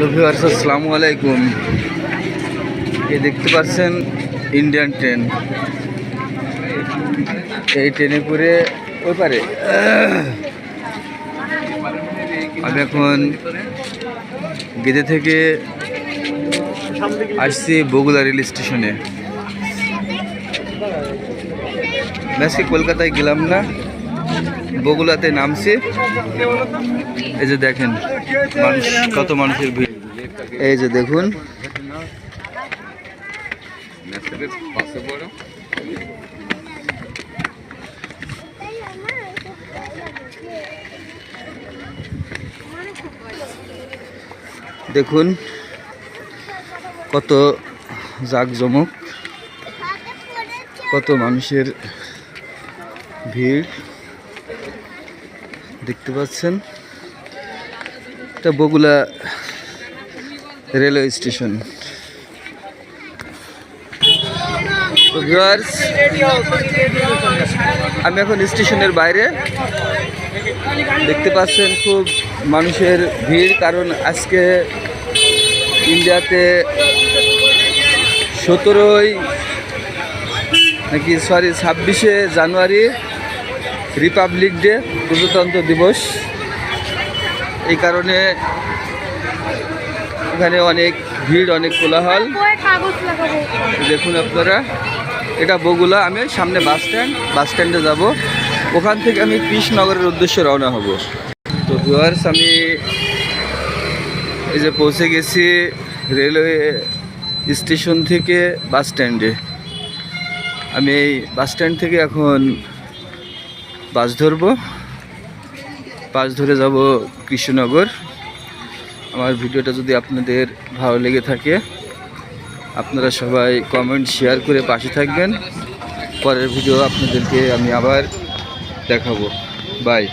Hello viewers, আসসালামু আলাইকুম। এই দেখতে পাচ্ছেন ইন্ডিয়ান ট্রেন। এই ট্রেনে করে ওই পারে আমি এখন গেদে থেকে আসছি বগুড়া রেল স্টেশনে। আজকে কলকাতায় গেলাম না, বগুড়াতে নামছি। এই যে দেখেন মানুষ, কত মানুষের ভিড়। এই যে দেখুন, দেখুন কত জাঁকজমক, কত মানুষের ভিড় দেখতে পাচ্ছেন। এটা বগুড়া রেলওয়ে স্টেশন। তো ভিউয়ার্স, আমি এখন স্টেশনের বাইরে। দেখতে পাচ্ছেন খুব মানুষের ভিড়, কারণ আজকে ইন্ডিয়াতে 26শে জানুয়ারি রিপাবলিক ডে, প্রজাতন্ত্র দিবস। এই কারণে এখানে অনেক ভিড়, অনেক কোলাহল। দেখুন আপনারা, এটা বগুড়া। আমি সামনে বাস স্ট্যান্ডে যাব, ওখান থেকে আমি কৃষ্ণনগরের উদ্দেশ্যে রওনা হব। তো ভিউয়ার্স, আমি এই যে পৌঁছে গেছি রেলওয়ে স্টেশন থেকে বাস স্ট্যান্ডে। আমি এই বাস স্ট্যান্ড থেকে এখন বাস ধরব, বাস ধরে যাব কৃষ্ণনগর। আমার ভিডিওটা যদি আপনাদের ভালো লেগে থাকে, আপনারা সবাই কমেন্ট শেয়ার করে পাশে থাকবেন। পরের ভিডিও আপনাদেরকে আমি আবার দেখাবো। বাই।